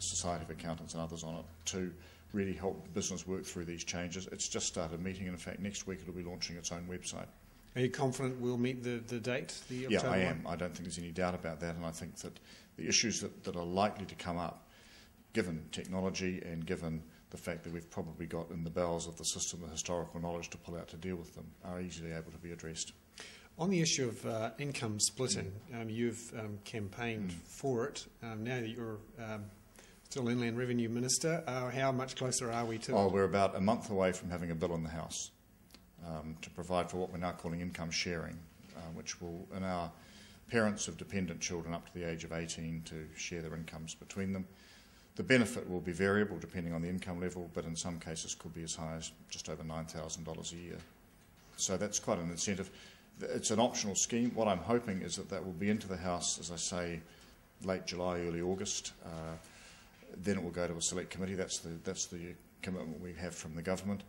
Society of Accountants and others on it to really help business work through these changes. It's just started meeting, and in fact next week it'll be launching its own website. Are you confident we'll meet the date? Yeah, I am. I don't think there's any doubt about that, and I think that the issues that are likely to come up, given technology and given the fact that we've probably got in the bowels of the system the historical knowledge to pull out to deal with them, are easily able to be addressed. On the issue of income splitting, you've campaigned for it. Now that you're still Inland Revenue Minister, how much closer are we to it? We're about a month away from having a bill in the House to provide for what we're now calling income sharing, which will allow parents of dependent children up to the age of 18 to share their incomes between them. The benefit will be variable depending on the income level, but in some cases could be as high as just over $9,000 a year. So that's quite an incentive. It's an optional scheme. What I'm hoping is that will be into the House, as I say, late July, early August. Then it will go to a select committee. That's the commitment we have from the government.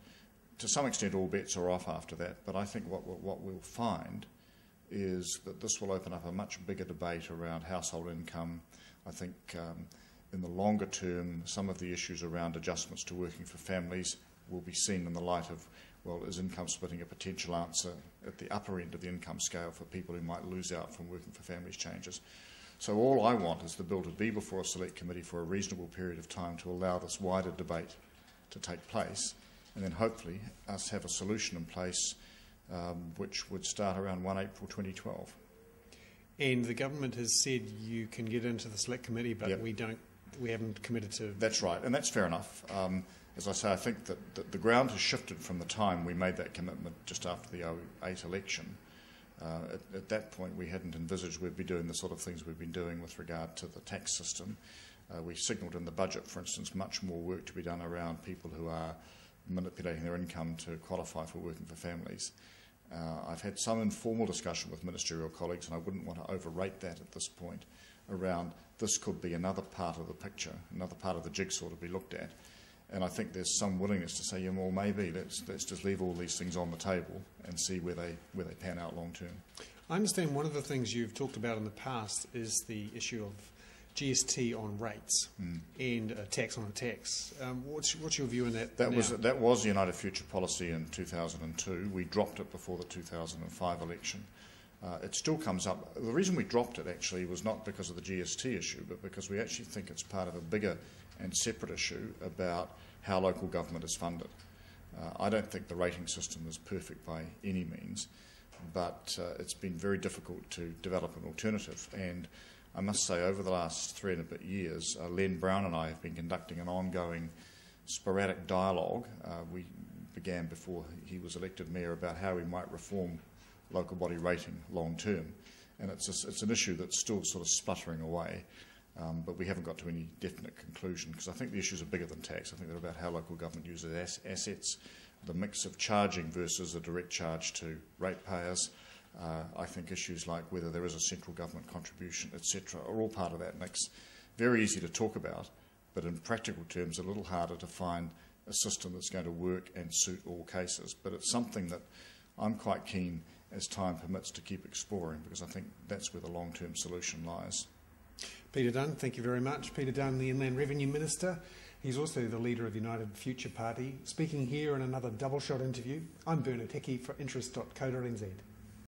To some extent, all bets are off after that, but I think what we'll find is that this will open up a much bigger debate around household income. I think in the longer term, some of the issues around adjustments to working for families will be seen in the light of, well, is income splitting a potential answer at the upper end of the income scale for people who might lose out from working for families changes. So all I want is the bill to be before a select committee for a reasonable period of time to allow this wider debate to take place, and then hopefully us have a solution in place which would start around 1 April 2012. And the government has said you can get into the select committee, but we haven't committed to... That's right, and that's fair enough. As I say, I think that the ground has shifted from the time we made that commitment just after the 2008 election. At that point, we hadn't envisaged we'd be doing the sort of things we've been doing with regard to the tax system. We signalled in the budget, for instance, much more work to be done around people who are manipulating their income to qualify for working for families. I've had some informal discussion with ministerial colleagues, and I wouldn't want to overrate that at this point, around this could be another part of the picture, another part of the jigsaw to be looked at. And I think there's some willingness to say, yeah, well, maybe let's just leave all these things on the table and see where they pan out long term. I understand one of the things you've talked about in the past is the issue of GST on rates and a tax on a tax. What's your view on that? That was the United Future policy in 2002. We dropped it before the 2005 election. It still comes up. The reason we dropped it actually was not because of the GST issue, but because we actually think it's part of a bigger and separate issue about how local government is funded. I don't think the rating system is perfect by any means, but it's been very difficult to develop an alternative. And I must say, over the last 3 and a bit years, Len Brown and I have been conducting an ongoing sporadic dialogue. We began before he was elected mayor about how we might reform local body rating long term. And it's an issue that's still sort of sputtering away. But we haven't got to any definite conclusion, because I think the issues are bigger than tax. I think they're about how local government uses assets, the mix of charging versus a direct charge to ratepayers. I think issues like whether there is a central government contribution, etc., are all part of that mix. Very easy to talk about, but in practical terms a little harder to find a system that's going to work and suit all cases. But it's something that I'm quite keen, as time permits, to keep exploring, because I think that's where the long-term solution lies. Peter Dunne, thank you very much. Peter Dunne, the Inland Revenue Minister. He's also the leader of the United Future Party. Speaking here in another double-shot interview, I'm Bernard Hickey for interest.co.nz.